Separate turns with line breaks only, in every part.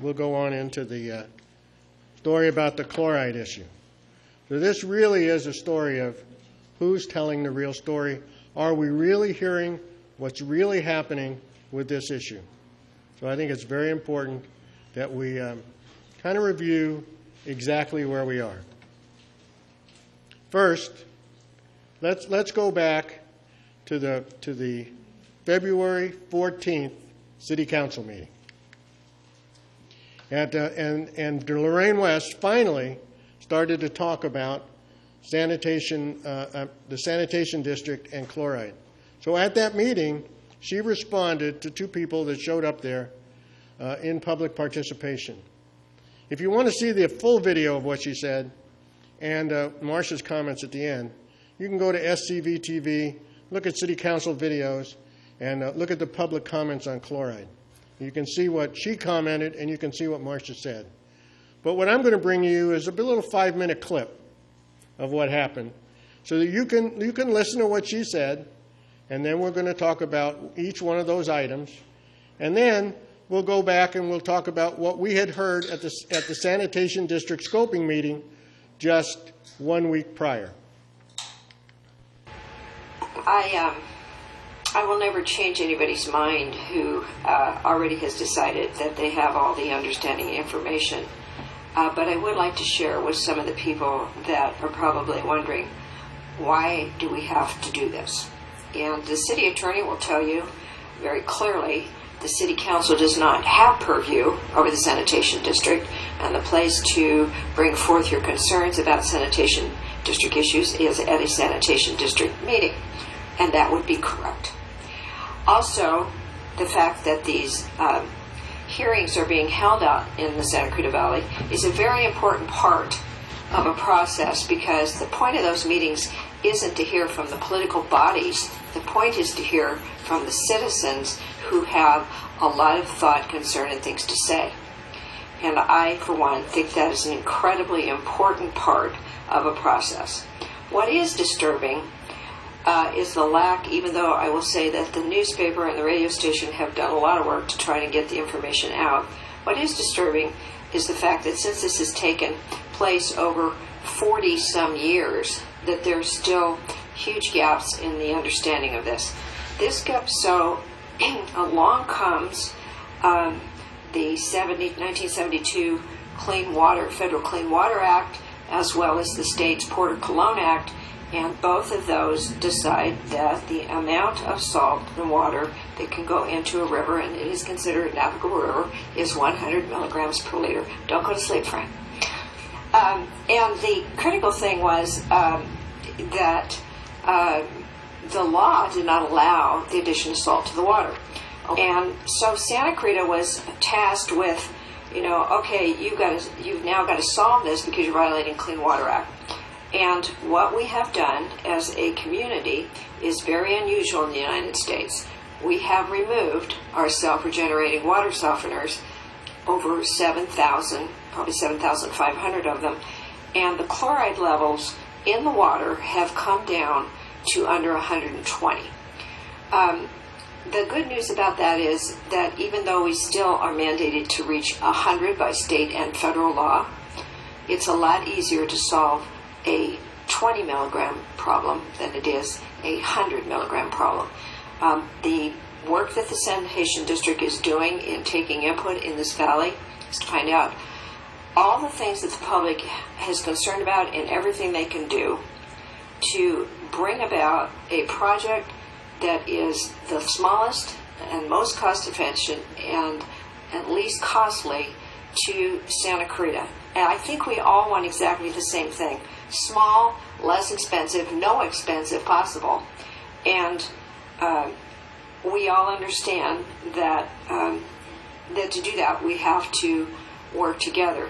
we'll go on into the story about the chloride issue. So this really is a story of who's telling the real story. Are we really hearing what's really happening with this issue? So I think it's very important that we kind of review exactly where we are. First, let's go back to the February 14th City Council meeting. And Lorraine West finally started to talk about sanitation, the sanitation district and chloride. So at that meeting, she responded to two people that showed up there in public participation. If you want to see the full video of what she said and Marcia's comments at the end, you can go to SCV TV, look at City Council videos, and look at the public comments on chloride. You can see what she commented, and you can see what Marcia said. But what I'm going to bring you is a little 5-minute clip of what happened, so that you can listen to what she said, and then we're going to talk about each one of those items, and then we'll go back and we'll talk about what we had heard at the Sanitation District scoping meeting just 1 week prior.
I will never change anybody's mind who already has decided that they have all the understanding information. But I would like to share with some of the people that are probably wondering, why do we have to do this? And the city attorney will tell you very clearly the city council does not have purview over the sanitation district, and the place to bring forth your concerns about sanitation district issues is at a sanitation district meeting. And that would be correct. Also, the fact that these hearings are being held out in the Santa Clarita Valley is a very important part of a process, because the point of those meetings isn't to hear from the political bodies. The point is to hear from the citizens who have a lot of thought, concern, and things to say. And I, for one, think that is an incredibly important part of a process. What is disturbing is the lack, even though I will say that the newspaper and the radio station have done a lot of work to try to get the information out. What is disturbing is the fact that since this has taken place over 40-some years, that there's still huge gaps in the understanding of this. This gap, so along comes the 1972 Federal Clean Water Act, as well as the state's Porter Cologne Act, and both of those decide that the amount of salt and water that can go into a river, and it is considered a navigable river, is 100 milligrams per liter. Don't go to sleep, Frank. And the critical thing was that the law did not allow the addition of salt to the water. And so Santa Clarita was tasked with, okay, you've now got to solve this because you're violating Clean Water Act. And what we have done as a community is very unusual in the United States. We have removed our self-regenerating water softeners, over 7,000, probably 7,500 of them, and the chloride levels in the water have come down to under 120. The good news about that is that even though we still are mandated to reach 100 by state and federal law, it's a lot easier to solve a 20 milligram problem than it is a 100 milligram problem. The work that the Sanitation District is doing in taking input in this valley is to find out all the things that the public is concerned about and everything they can do to bring about a project that is the smallest and most cost efficient and least costly to Santa Clarita. And I think we all want exactly the same thing. Small, less expensive, no expense if possible. And we all understand that that to do that we have to work together.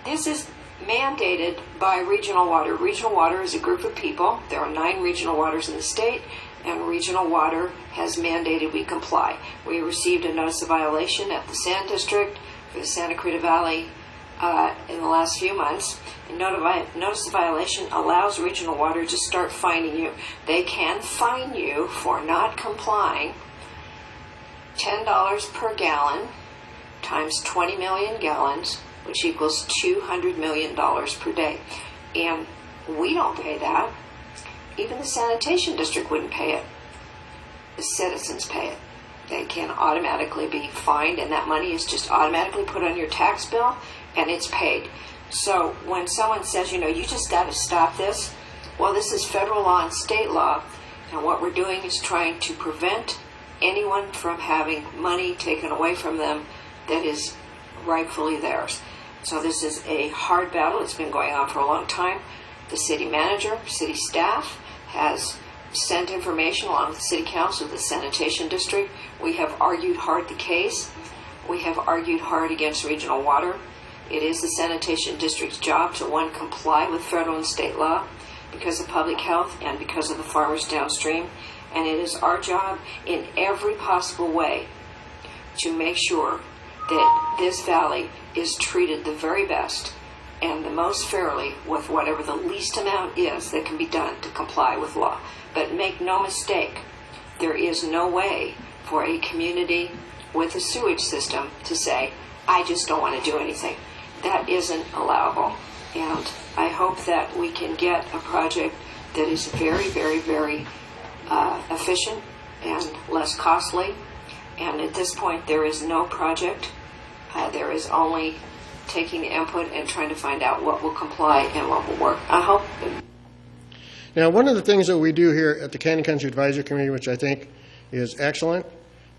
This is mandated by Regional Water. Regional Water is a group of people. There are 9 regional waters in the state, and Regional Water has mandated we comply. We received a notice of violation at the San District for the Santa Clarita Valley in the last few months. A notice of violation allows Regional Water to start fining you. They can fine you for not complying $10 per gallon times 20 million gallons, which equals $200 million per day. And we don't pay that. Even the sanitation district wouldn't pay it. The citizens pay it. They can automatically be fined, and that money is just automatically put on your tax bill, and it's paid. So when someone says, you just got to stop this, well, this is federal law and state law, and what we're doing is trying to prevent anyone from having money taken away from them that is rightfully theirs. So this is a hard battle. It's been going on for a long time. The city manager, city staff has sent information along with the city council to the sanitation district. We have argued hard the case. We have argued hard against regional water. It is the sanitation district's job to, one, comply with federal and state law because of public health and because of the farmers downstream. And it is our job in every possible way to make sure that this valley is treated the very best and the most fairly with whatever the least amount is that can be done to comply with law. But make no mistake, there is no way for a community with a sewage system to say, I just don't want to do anything. That isn't allowable. And I hope that we can get a project that is very, very, very efficient and less costly. And at this point, there is no project. There is only taking the input and trying to find out what will comply and what will work. I hope.
Now, one of the things that we do here at the Canyon Country Advisory Committee, which I think is excellent,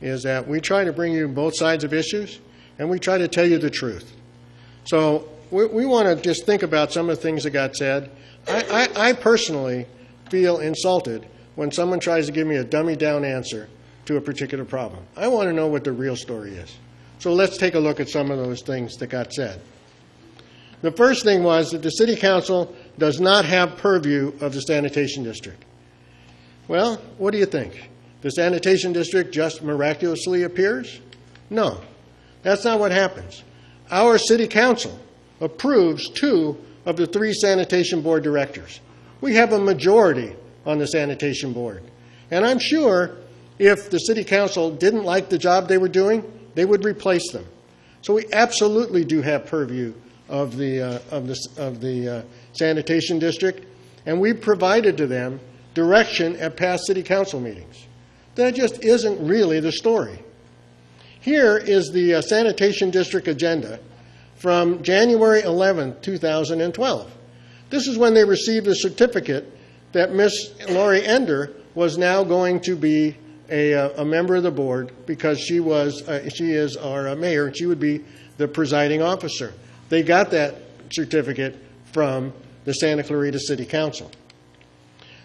is that we try to bring you both sides of issues, and we try to tell you the truth. So we want to just think about some of the things that got said. I personally feel insulted when someone tries to give me a dummy-down answer to a particular problem. I want to know what the real story is. So let's take a look at some of those things that got said. The first thing was that the City Council does not have purview of the Sanitation District. Well, what do you think? The Sanitation District just miraculously appears? No, that's not what happens. Our City Council approves 2 of the 3 Sanitation Board directors. We have a majority on the Sanitation Board. And I'm sure if the City Council didn't like the job they were doing, they would replace them. So we absolutely do have purview of the Sanitation District, and we provided to them direction at past City Council meetings. That just isn't really the story. Here is the Sanitation District agenda from January 11, 2012. This is when they received a certificate that Miss Lori Ender was now going to be a member of the board because she is our mayor and she would be the presiding officer. They got that certificate from the Santa Clarita City Council.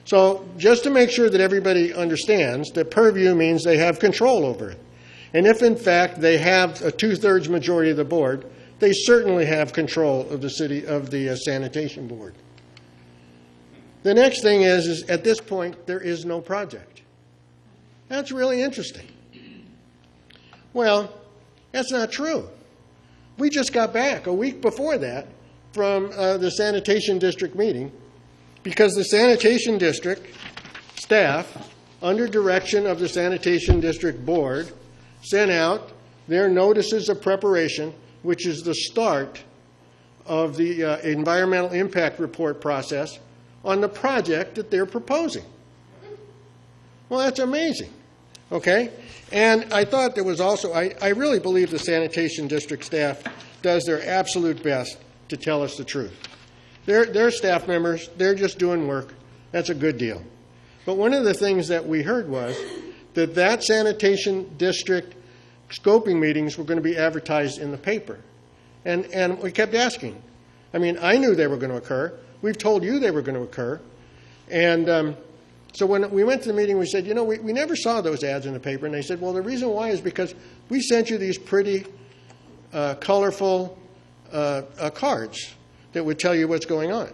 So just to make sure that everybody understands that purview means they have control over it. And if in fact they have a 2/3 majority of the board, they certainly have control of the sanitation board. The next thing is at this point there is no project. That's really interesting. Well, that's not true. We just got back a week before that from the Sanitation District meeting because the Sanitation District staff, under direction of the Sanitation District Board, sent out their notices of preparation, which is the start of the environmental impact report process on the project that they're proposing. Well, that's amazing, okay? And I thought there was also, I really believe the Sanitation District staff does their absolute best to tell us the truth. They're staff members, they're just doing work. That's a good deal. But one of the things that we heard was that Sanitation District scoping meetings were going to be advertised in the paper. And we kept asking. I mean, I knew they were going to occur. We've told you they were going to occur. And so when we went to the meeting, we said, you know, we never saw those ads in the paper. And they said, well, the reason why is because we sent you these pretty colorful cards that would tell you what's going on.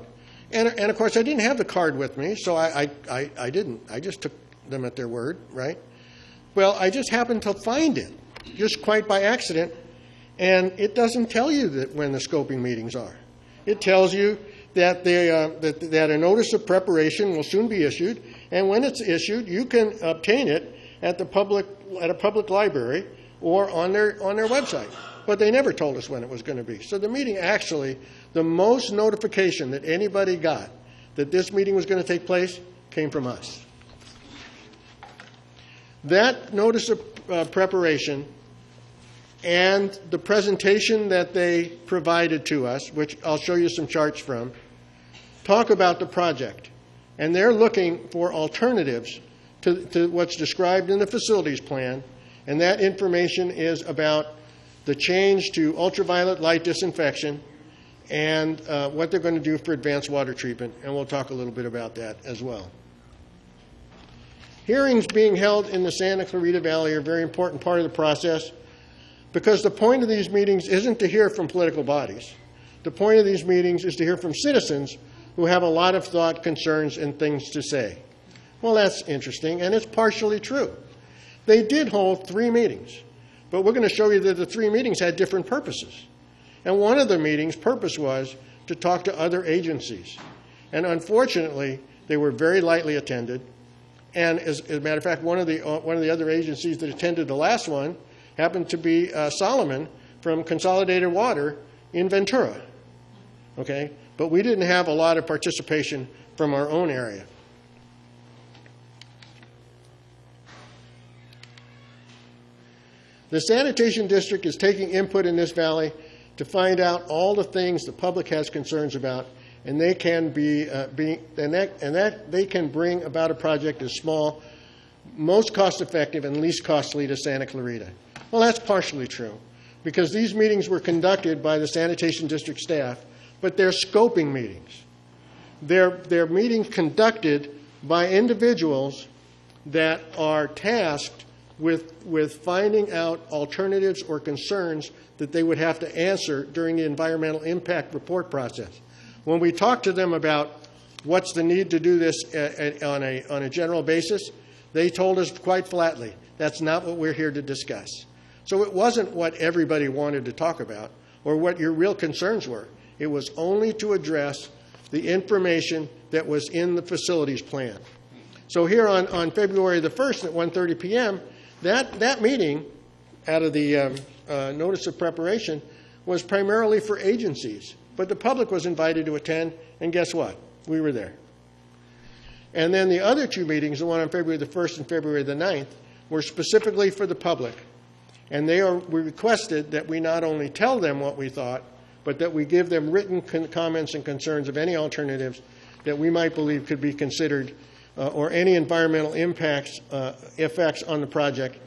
And of course, I didn't have the card with me, so I didn't. I just took them at their word, right? Well, I just happened to find it, just quite by accident, and it doesn't tell you that when the scoping meetings are. It tells you that that a notice of preparation will soon be issued, and when it's issued, you can obtain it at a public library or on their website. but they never told us when it was going to be. So the meeting actually, the most notification that anybody got that this meeting was going to take place came from us. That notice of preparation and the presentation that they provided to us, which I'll show you some charts from, talk about the project. And they're looking for alternatives to what's described in the facilities plan, and that information is about the change to ultraviolet light disinfection and what they're going to do for advanced water treatment, and we'll talk a little bit about that as well. Hearings being held in the Santa Clarita Valley are a very important part of the process because the point of these meetings isn't to hear from political bodies. The point of these meetings is to hear from citizens who have a lot of thought, concerns, and things to say. Well, that's interesting, and it's partially true. They did hold 3 meetings, but we're going to show you that the 3 meetings had different purposes. And one of the meetings' purpose was to talk to other agencies. And unfortunately, they were very lightly attended. And as a matter of fact, one of the other agencies that attended the last one happened to be Solomon from Consolidated Water in Ventura. Okay? But we didn't have a lot of participation from our own area. The Sanitation District is taking input in this valley to find out all the things the public has concerns about, and they can they can bring about a project as small, most cost-effective, and least costly to Santa Clarita. Well, that's partially true, because these meetings were conducted by the Sanitation District staff, but they're scoping meetings. They're meetings conducted by individuals that are tasked with finding out alternatives or concerns that they would have to answer during the environmental impact report process. When we talked to them about what's the need to do this on a general basis, they told us quite flatly, that's not what we're here to discuss. So it wasn't what everybody wanted to talk about or what your real concerns were. It was only to address the information that was in the facilities plan. So here on February the 1st at 1:30 p.m., that meeting, out of the notice of preparation, was primarily for agencies. But the public was invited to attend, and guess what? We were there. And then the other 2 meetings, the one on February the 1st and February the 9th, were specifically for the public. And we requested that we not only tell them what we thought, but that we give them written comments and concerns of any alternatives that we might believe could be considered or any environmental effects on the project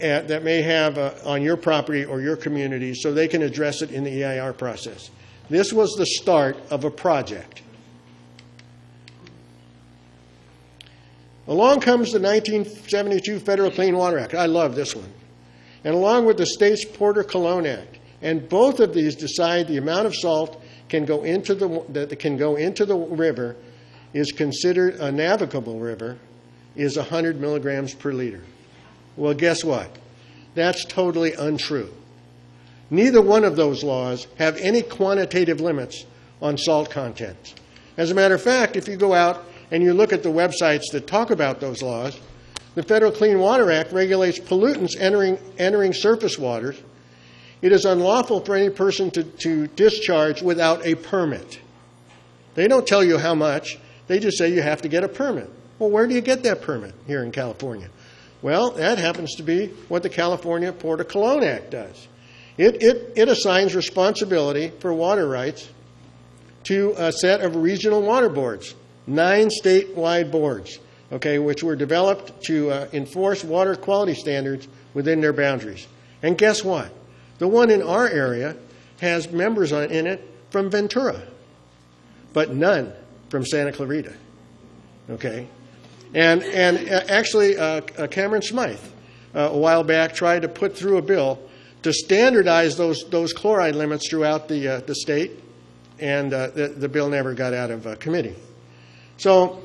that may have on your property or your community, so they can address it in the EIR process. This was the start of a project. Along comes the 1972 Federal Clean Water Act. I love this one. And along with the state's Porter Cologne Act. And both of these decide the amount of salt that can go into the river is considered a navigable river is 100 milligrams per liter. Well, guess what? That's totally untrue. Neither one of those laws have any quantitative limits on salt content. As a matter of fact, if you go out and you look at the websites that talk about those laws, the Federal Clean Water Act regulates pollutants entering surface waters. It is unlawful for any person to discharge without a permit. They don't tell you how much. They just say you have to get a permit. Well, where do you get that permit here in California? Well, that happens to be what the California Porter Cologne Act does. It assigns responsibility for water rights to a set of regional water boards, 9 statewide boards, okay, which were developed to enforce water quality standards within their boundaries. And guess what? The one in our area has members in it from Ventura, but none from Santa Clarita, okay? And actually, Cameron Smythe, a while back, tried to put through a bill to standardize those chloride limits throughout the state, and the bill never got out of committee. So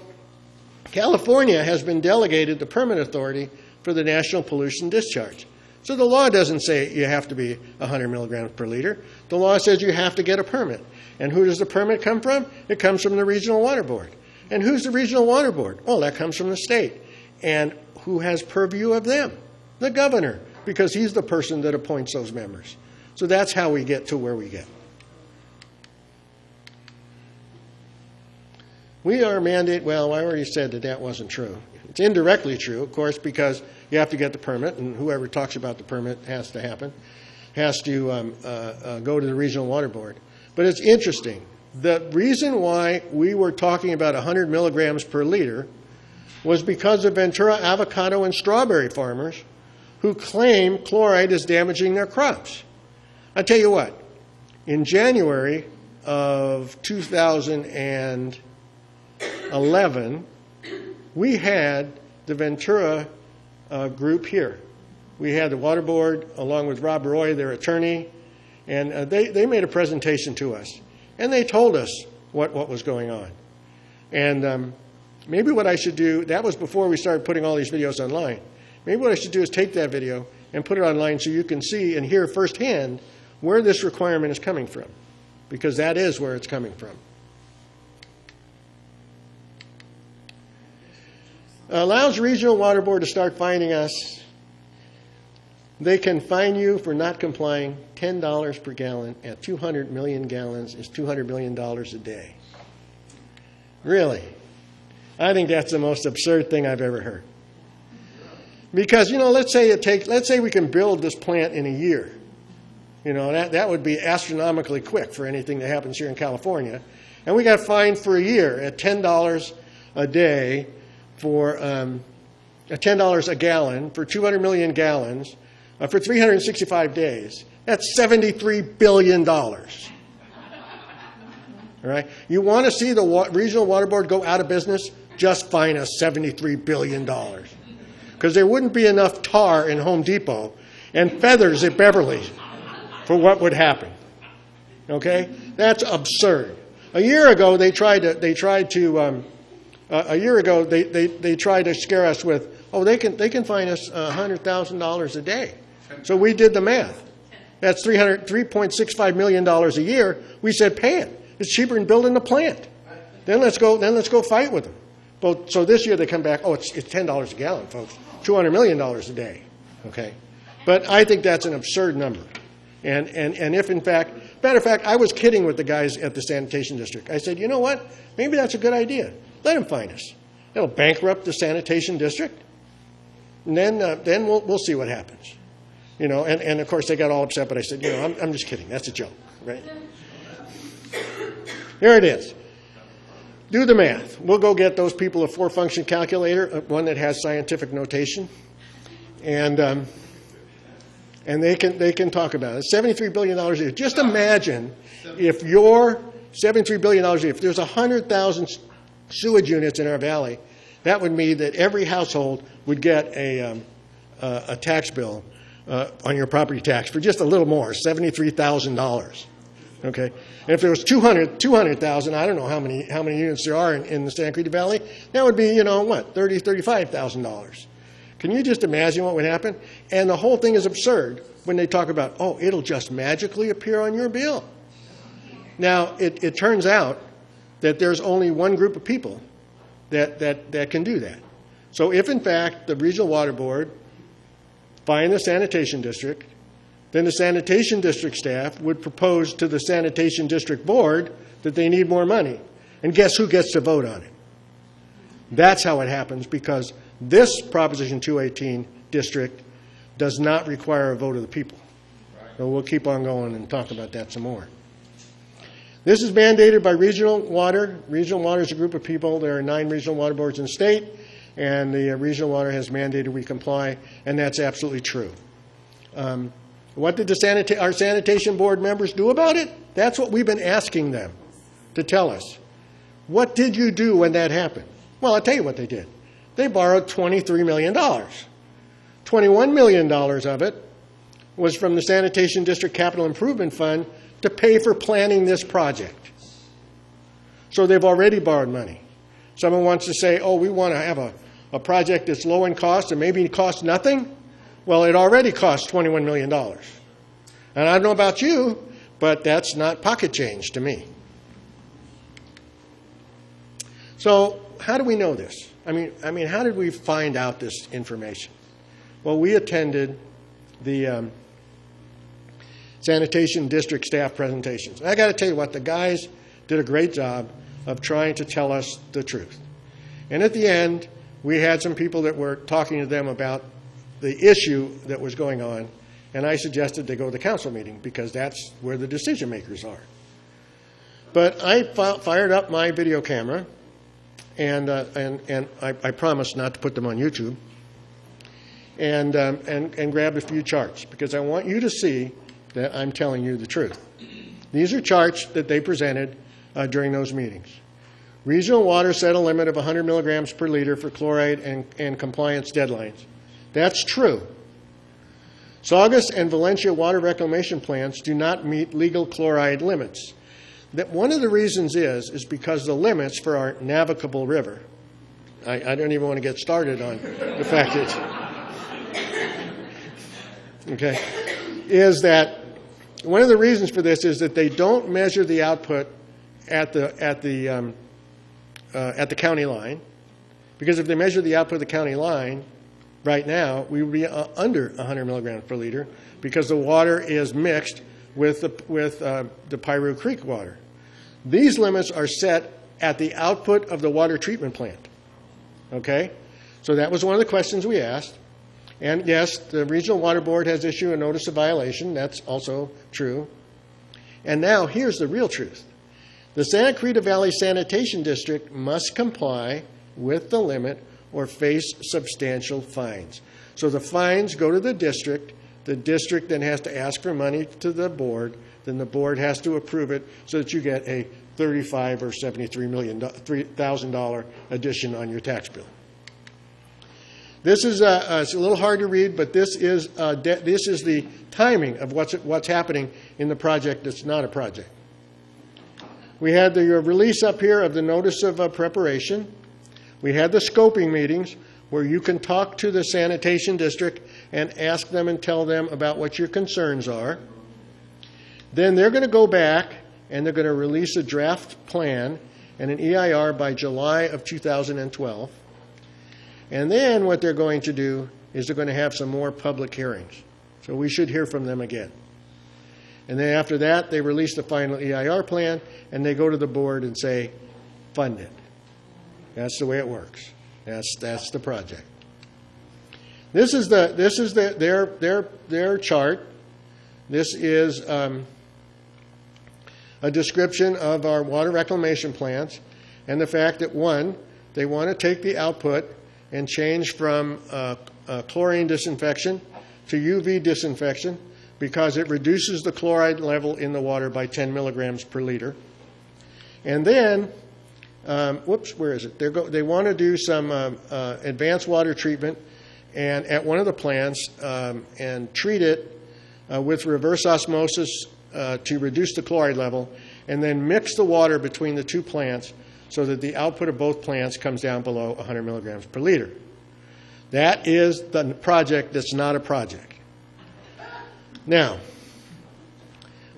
California has been delegated the permit authority for the national pollution discharge. So the law doesn't say you have to be 100 milligrams per liter. The law says you have to get a permit. And who does the permit come from? It comes from the Regional Water Board. And who's the Regional Water Board? Well, that comes from the state. And who has purview of them? The governor, because he's the person that appoints those members. So that's how we get to where we get. We are mandated, well, I already said that that wasn't true. It's indirectly true, of course, because you have to get the permit, and whoever talks about the permit has to go to the Regional Water Board. But it's interesting. The reason why we were talking about 100 milligrams per liter was because of Ventura avocado and strawberry farmers who claim chloride is damaging their crops. I'll tell you what, in January of 2011, we had the Ventura group here. We had the Water Board along with Rob Roy, their attorney, and they made a presentation to us. And they told us what was going on. And maybe what I should do, that was before we started putting all these videos online. Maybe what I should do is take that video and put it online so you can see and hear firsthand where this requirement is coming from, because that is where it's coming from. Allows Regional Water Board to start fining us. They can fine you for not complying $10 per gallon at 200 million gallons is $200 million a day. Really? I think that's the most absurd thing I've ever heard. Because, let's say we can build this plant in a year. That would be astronomically quick for anything that happens here in California. And we got fined for a year at $10 a day for $10 a gallon for 200 million gallons for 365 days. That's $73 billion. All right? You want to see the Regional Water Board go out of business? Just fine us $73 billion. Because there wouldn't be enough tar in Home Depot and feathers at Beverly's for what would happen. Okay? That's absurd. A year ago, they tried to scare us with, they can fine us $100,000 a day. So we did the math. That's $3.65 million a year. We said, pay it. It's cheaper than building the plant. Then let's go fight with them. So this year they come back, it's $10 a gallon, folks. $200 million a day. Okay? But I think that's an absurd number. And if in fact, matter of fact, I was kidding with the guys at the Sanitation District. I said, you know what? Maybe that's a good idea. Let them fine us. It'll bankrupt the Sanitation District. And then we'll see what happens. And of course they got all upset, but I said, I'm just kidding. That's a joke, right? Here it is. Do the math. We'll go get those people a 4-function calculator, one that has scientific notation, and they can talk about it. $73 billion a year. Just imagine if your $73 billion a year, if there's 100,000 sewage units in our valley, that would mean that every household would get a tax bill on your property tax for just a little more, $73,000. Okay, and if there was 200,000, I don't know how many units there are in the Santa Clarita Valley, that would be $35,000. Can you just imagine what would happen? And the whole thing is absurd when they talk about it'll just magically appear on your bill. Now it turns out that there's only one group of people that can do that. So if in fact the Regional Water Board fined the Sanitation District, then the Sanitation District staff would propose to the Sanitation District Board that they need more money. And guess who gets to vote on it? That's how it happens, because this Proposition 218 district does not require a vote of the people. So we'll keep on going and talk about that some more. This is mandated by Regional Water. Regional Water is a group of people. There are 9 Regional Water Boards in the state, and the Regional Water has mandated we comply, and that's absolutely true. What did our Sanitation Board members do about it? That's what we've been asking them to tell us. What did you do when that happened? Well, I'll tell you what they did. They borrowed $23 million. $21 million of it was from the Sanitation District Capital Improvement Fund to pay for planning this project. So they've already borrowed money. Someone wants to say, we want to have a project that's low in cost and maybe it costs nothing. Well, it already cost $21 million. And I don't know about you, but that's not pocket change to me. So how do we know this? I mean, how did we find out this information? Well, we attended the sanitation district staff presentations. I got to tell you what, the guys did a great job of trying to tell us the truth. And at the end, we had some people that were talking to them about the issue that was going on, and I suggested they go to the council meeting because that's where the decision makers are. But I fired up my video camera, and I promised not to put them on YouTube, and grabbed a few charts because I want you to see that I'm telling you the truth. These are charts that they presented during those meetings. Regional water set a limit of 100 milligrams per liter for chloride and compliance deadlines. That's true. Saugus and Valencia water reclamation plants do not meet legal chloride limits. That one of the reasons is because the limits for our navigable river, I don't even want to get started on the fact that, okay, is that one of the reasons for this is that they don't measure the output at the county line, because if they measure the output of the county line, right now we would be under 100 milligrams per liter because the water is mixed with the Piru Creek water. These limits are set at the output of the water treatment plant. Okay? So that was one of the questions we asked. And yes, the Regional Water Board has issued a notice of violation. That's also true. And now here's the real truth. The Santa Clarita Valley Sanitation District must comply with the limit or face substantial fines. So the fines go to the district then has to ask for money to the board, then the board has to approve it so that you get a $35 or $73,000 addition on your tax bill. This is it's a little hard to read, but this is the timing of what's happening in the project that's not a project. We had the release up here of the notice of preparation. We had the scoping meetings where you can talk to the sanitation district and ask them and tell them about what your concerns are. Then they're going to go back and they're going to release a draft plan and an EIR by July of 2012. And then what they're going to do is they're going to have some more public hearings. So we should hear from them again. And then after that, they release the final EIR plan, and they go to the board and say, fund it. That's the way it works. That's the project. This is their chart. This is a description of our water reclamation plants and the fact that, one, they want to take the output and change from chlorine disinfection to UV disinfection because it reduces the chloride level in the water by 10 milligrams per liter. And then, where is it? They want to do some advanced water treatment and at one of the plants and treat it with reverse osmosis to reduce the chloride level and then mix the water between the two plants so that the output of both plants comes down below 100 milligrams per liter. That is the project that's not a project. Now,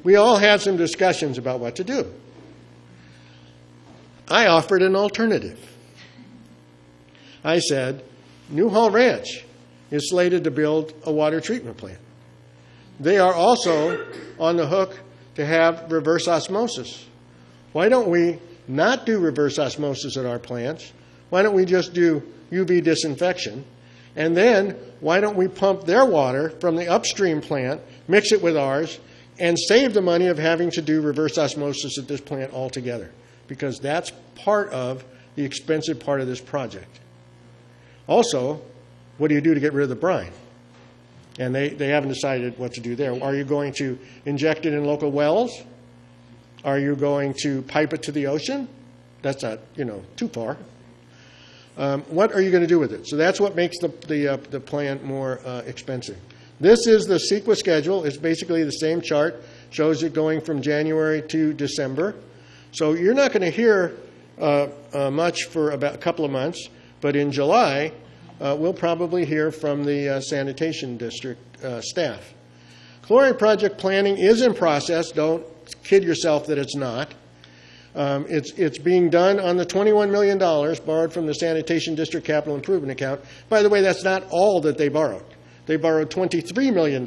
we all had some discussions about what to do. I offered an alternative. I said, Newhall Ranch is slated to build a water treatment plant. They are also on the hook to have reverse osmosis. Why don't we not do reverse osmosis at our plants? Why don't we just do UV disinfection? And then why don't we pump their water from the upstream plant, mix it with ours, and save the money of having to do reverse osmosis at this plant altogether? Because that's part of the expensive part of this project. Also, what do you do to get rid of the brine? And they haven't decided what to do there. Are you going to inject it in local wells? Are you going to pipe it to the ocean? That's not, too far. What are you going to do with it? So that's what makes the plant more expensive. This is the CEQA schedule. It's basically the same chart. Shows it going from January to December. So you're not going to hear much for about a couple of months. But in July, we'll probably hear from the sanitation district staff. Chloride project planning is in process. Don't kid yourself that it's not. It's being done on the $21 million borrowed from the Sanitation District Capital Improvement Account. By the way, that's not all that they borrowed. They borrowed $23 million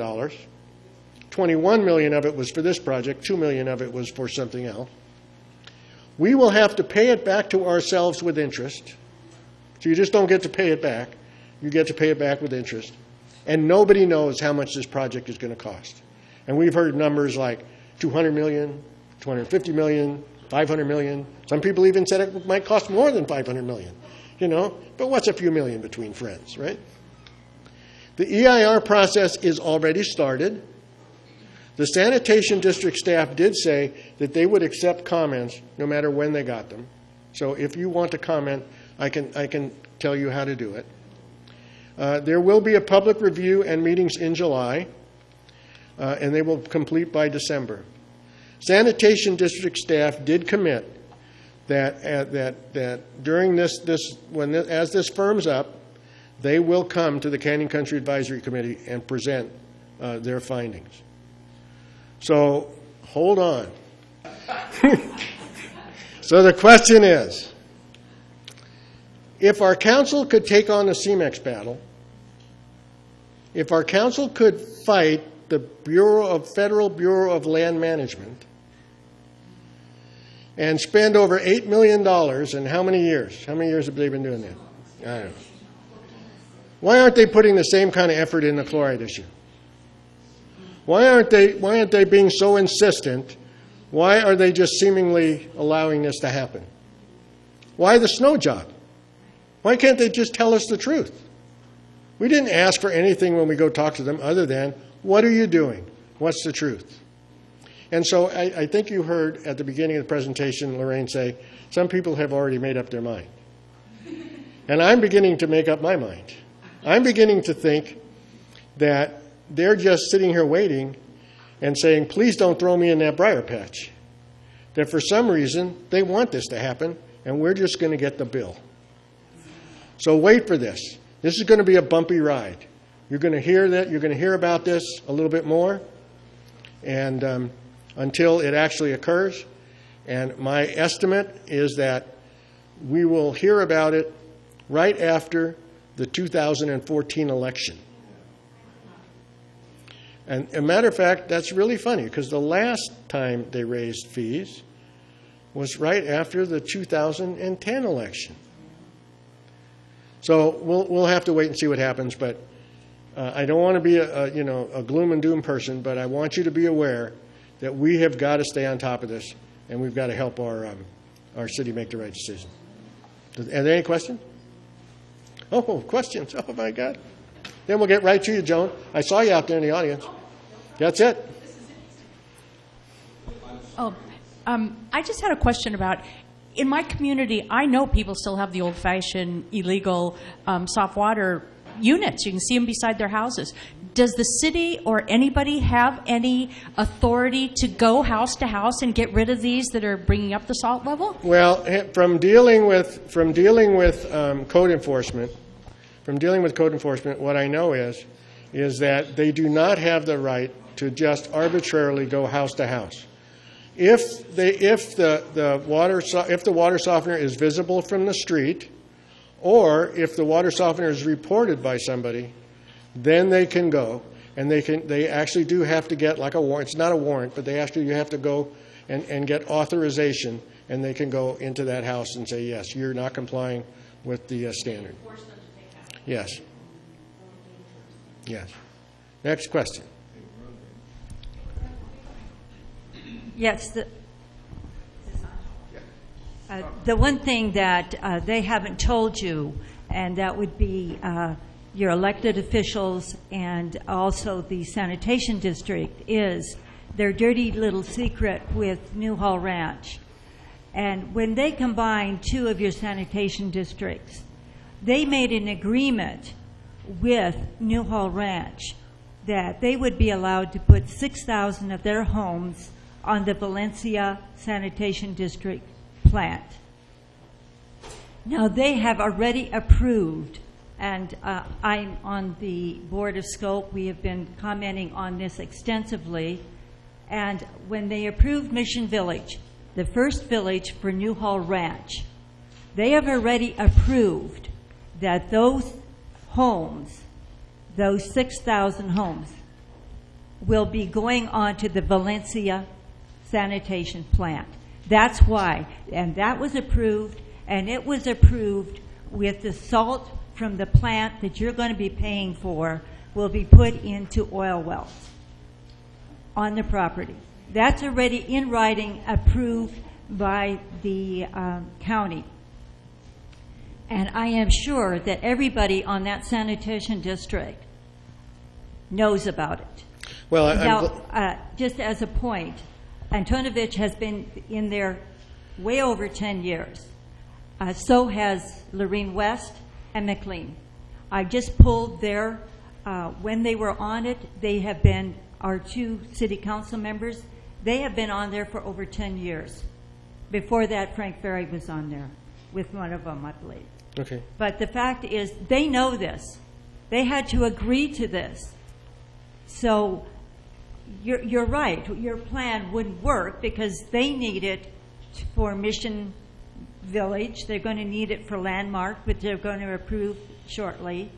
$21 million of it was for this project, $2 million of it was for something else. We will have to pay it back to ourselves with interest. So you just don't get to pay it back. You get to pay it back with interest. And nobody knows how much this project is going to cost. And we've heard numbers like $200 million, $250 million, $500 million. Some people even said it might cost more than $500 million, you know. But what's a few million between friends, right? The EIR process is already started. The sanitation district staff did say that they would accept comments no matter when they got them. So if you want to comment, I can tell you how to do it. There will be a public review and meetings in July, and they will complete by December. Sanitation district staff did commit that during as this firms up, they will come to the Canyon Country Advisory Committee and present their findings. So hold on. So the question is, if our council could take on the CMEX battle, if our council could fight the Federal Bureau of Land Management and spend over $8 million in how many years? How many years have they been doing that? I don't know. Why aren't they putting the same kind of effort in the chloride issue? Why aren't they being so insistent? Why are they just seemingly allowing this to happen? Why the snow job? Why can't they just tell us the truth? We didn't ask for anything when we go talk to them other than, what are you doing? What's the truth? And so I think you heard at the beginning of the presentation Lorraine say, some people have already made up their mind. And I'm beginning to make up my mind. I'm beginning to think that they're just sitting here waiting and saying, please don't throw me in that briar patch. That for some reason, they want this to happen, and we're just going to get the bill. So wait for this. This is going to be a bumpy ride. You're going to hear that. You're going to hear about this a little bit more, and until it actually occurs. And my estimate is that we will hear about it right after the 2014 election. And as a matter of fact, that's really funny because the last time they raised fees was right after the 2010 election. So we'll have to wait and see what happens. But I don't want to be a gloom and doom person, but I want you to be aware that we have got to stay on top of this, and we've got to help our city make the right decision. Are there any questions? Oh, questions. Oh, my God. Then we'll get right to you, Joan. I saw you out there in the audience. That's it.
Oh, I just had a question about, in my community, I know people still have the old-fashioned illegal soft water units. You can see them beside their houses. Does the city or anybody have any authority to go house to house and get rid of these that are bringing up the salt level?
Well, from dealing with code enforcement, what I know is that they do not have the right to just arbitrarily go house to house. If the water softener is visible from the street, or if the water softener is reported by somebody, then they can go, and they actually do have to get like a warrant. It's not a warrant, but you have to go and get authorization, and they can go into that house and say, yes, you're not complying with the standard. Yes. Yes. Next question.
Yes. The one thing that they haven't told you, and that would be your elected officials and also the sanitation district, is their dirty little secret with Newhall Ranch. And when they combined two of your sanitation districts, they made an agreement with Newhall Ranch that they would be allowed to put 6,000 of their homes on the Valencia Sanitation District plant. Now, they have already approved, and I'm on the board of SCOPE. We have been commenting on this extensively. And when they approved Mission Village, the first village for Newhall Ranch, they have already approved that those homes, those 6,000 homes, will be going on to the Valencia sanitation plant. That's why. And that was approved, and it was approved with the salt from the plant that you're going to be paying for will be put into oil wells on the property. That's already in writing, approved by the county. And I am sure that everybody on that sanitation district knows about it.
Well,
Now, just as a point, Antonovich has been in there way over 10 years. So has Lorraine West and McLean. I just pulled their, when they were on it, they have been, our two city council members, they have been on there for over 10 years. Before that, Frank Ferry was on there with one of them, I believe.
Okay.
But the fact is, they know this. They had to agree to this. So you're right. Your plan wouldn't work because they need it for Mission Village. They're going to need it for Landmark, which they're going to approve shortly.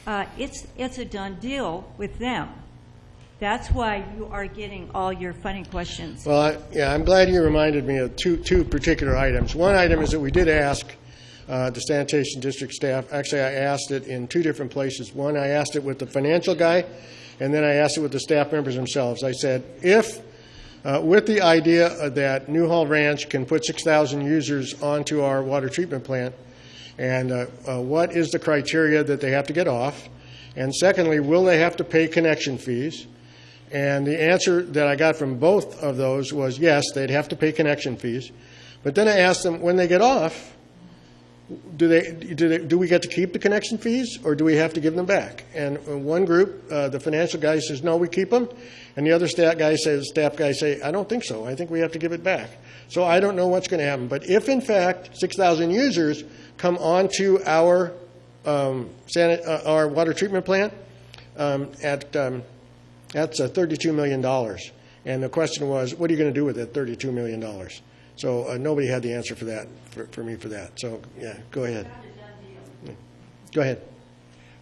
It's a done deal with them. That's why you are getting all your funny questions.
Well, I'm glad you reminded me of two particular items. One item is that we did ask the sanitation district staff. Actually, I asked it in two different places. One, I asked it with the financial guy, and then I asked it with the staff members themselves. I said, if, with the idea that Newhall Ranch can put 6,000 users onto our water treatment plant, and what is the criteria that they have to get off? And secondly, will they have to pay connection fees? And the answer that I got from both of those was yes, they'd have to pay connection fees. But then I asked them, when they get off, do we get to keep the connection fees, or do we have to give them back? And one group, the financial guy says, no, we keep them. And the other staff guy say, I don't think so. I think we have to give it back. So I don't know what's going to happen. But if, in fact, 6,000 users come onto our water treatment plant, that's $32 million. And the question was, what are you going to do with that $32 million? So nobody had the answer for that, for me for that. So, yeah, go ahead. Go ahead.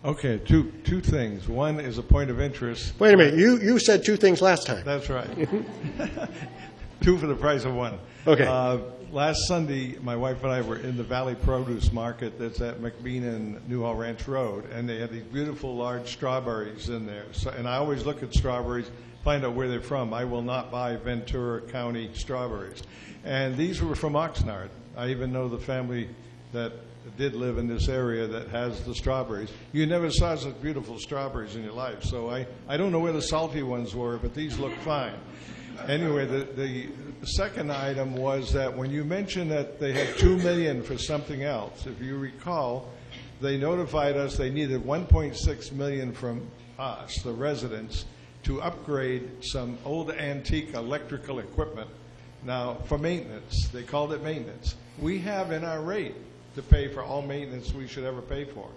Okay, two things. One is a point of interest.
Wait a minute. You said two things last time.
That's right. Two for the price of one.
Okay.
Last Sunday, my wife and I were in the Valley Produce Market that's at McBean and Newhall Ranch Road, and they had these beautiful large strawberries in there. So, and I always look at strawberries, find out where they're from. I will not buy Ventura County strawberries. And these were from Oxnard. I even know the family that did live in this area that has the strawberries. You never saw such beautiful strawberries in your life. So I don't know where the salty ones were, but these look fine. Anyway, the second item was that when you mentioned that they had $2 million for something else, if you recall, they notified us they needed $1.6 million from us, the residents, to upgrade some old antique electrical equipment. Now, for maintenance, they called it maintenance. We have in our rate to pay for all maintenance we should ever pay for.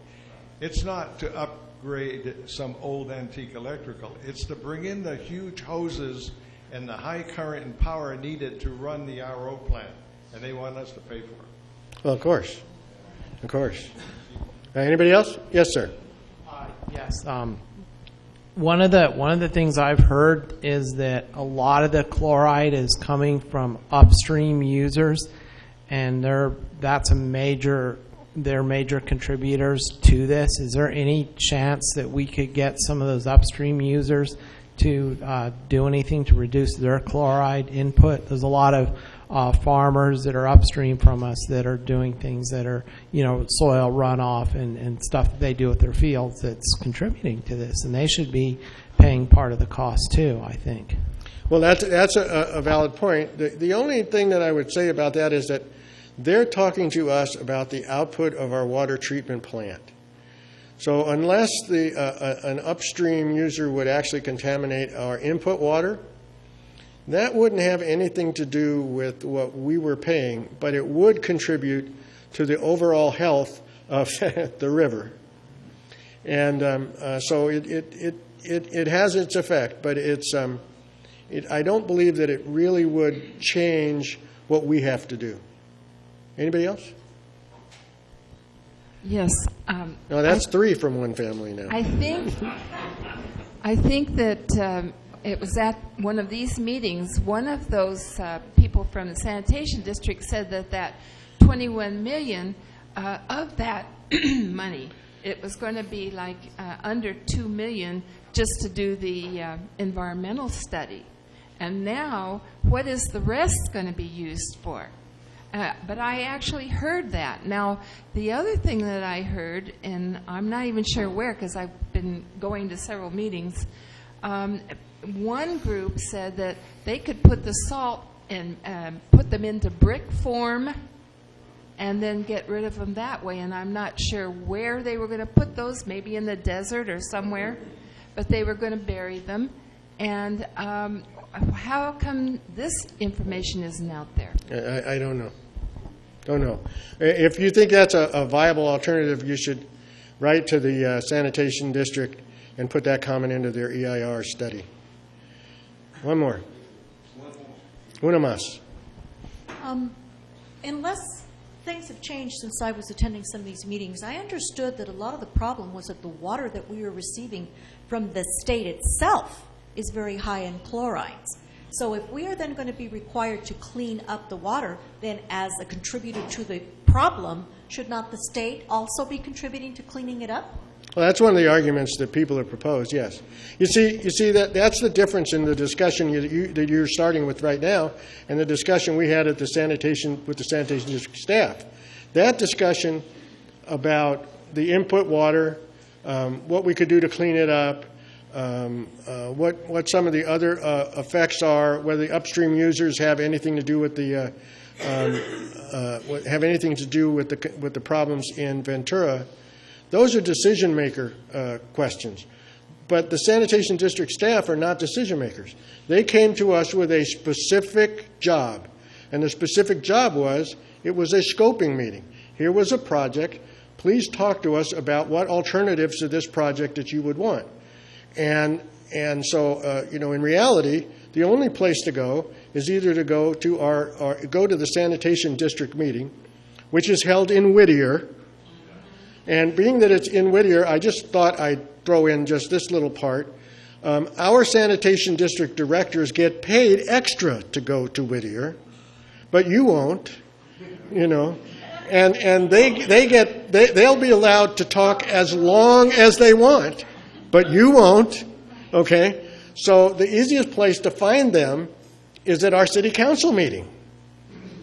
It's not to upgrade some old antique electrical. It's to bring in the huge hoses and the high current and power needed to run the RO plant, and they want us to pay for it.
Well, of course. Of course. Anybody else? Yes, sir.
Yes. One of the things I've heard is that a lot of the chloride is coming from upstream users, and they're major contributors to this. Is there any chance that we could get some of those upstream users to do anything to reduce their chloride input? There's a lot of farmers that are upstream from us that are doing things that are, soil runoff and stuff that they do with their fields that's contributing to this, and they should be paying part of the cost too, I think.
Well, that's a valid point. The only thing that I would say about that is that they're talking to us about the output of our water treatment plant. So unless an upstream user would actually contaminate our input water, that wouldn't have anything to do with what we were paying, but it would contribute to the overall health of the river. And so it has its effect, but I don't believe that it really would change what we have to do. Anybody else?
Yes.
No, that's three from one family now.
I think that it was at one of these meetings, one of those people from the sanitation district said that $21 million of that money, it was going to be like under $2 million just to do the environmental study. And now, what is the rest going to be used for? But I actually heard that. Now, the other thing that I heard, and I'm not even sure where because I've been going to several meetings, one group said that they could put the salt and put them into brick form and then get rid of them that way. And I'm not sure where they were going to put those, maybe in the desert or somewhere, but they were going to bury them. And how come this information isn't out there?
I don't know. Don't know. If you think that's a viable alternative, you should write to the sanitation district and put that comment into their EIR study. One more. Una más.
Unless things have changed since I was attending some of these meetings, I understood that a lot of the problem was that the water that we were receiving from the state itself is very high in chlorides. So if we are then going to be required to clean up the water, then as a contributor to the problem, should not the state also be contributing to cleaning it up?
Well, that's one of the arguments that people have proposed, yes. You see that's the difference in the discussion that you're starting with right now and the discussion we had at the sanitation district staff. That discussion about the input water, what we could do to clean it up, what some of the other effects are, whether the upstream users have anything to do with the with the problems in Ventura. Those are decision maker questions. But the sanitation district staff are not decision makers. They came to us with a specific job. And the specific job was, it was a scoping meeting. Here was a project. Please talk to us about what alternatives to this project that you would want. And so, in reality, the only place to go is either to go to go to the sanitation district meeting, which is held in Whittier. And being that it's in Whittier, I just thought I'd throw in just this little part. Our sanitation district directors get paid extra to go to Whittier, but you won't, And they'll be allowed to talk as long as they want, but you won't, okay? So the easiest place to find them is at our city council meeting.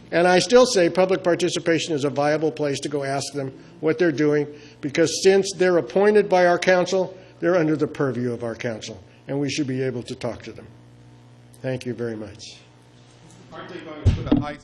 And I still say public participation is a viable place to go ask them what they're doing, because since they're appointed by our council, they're under the purview of our council, and we should be able to talk to them. Thank you very much.
Aren't they going to put a high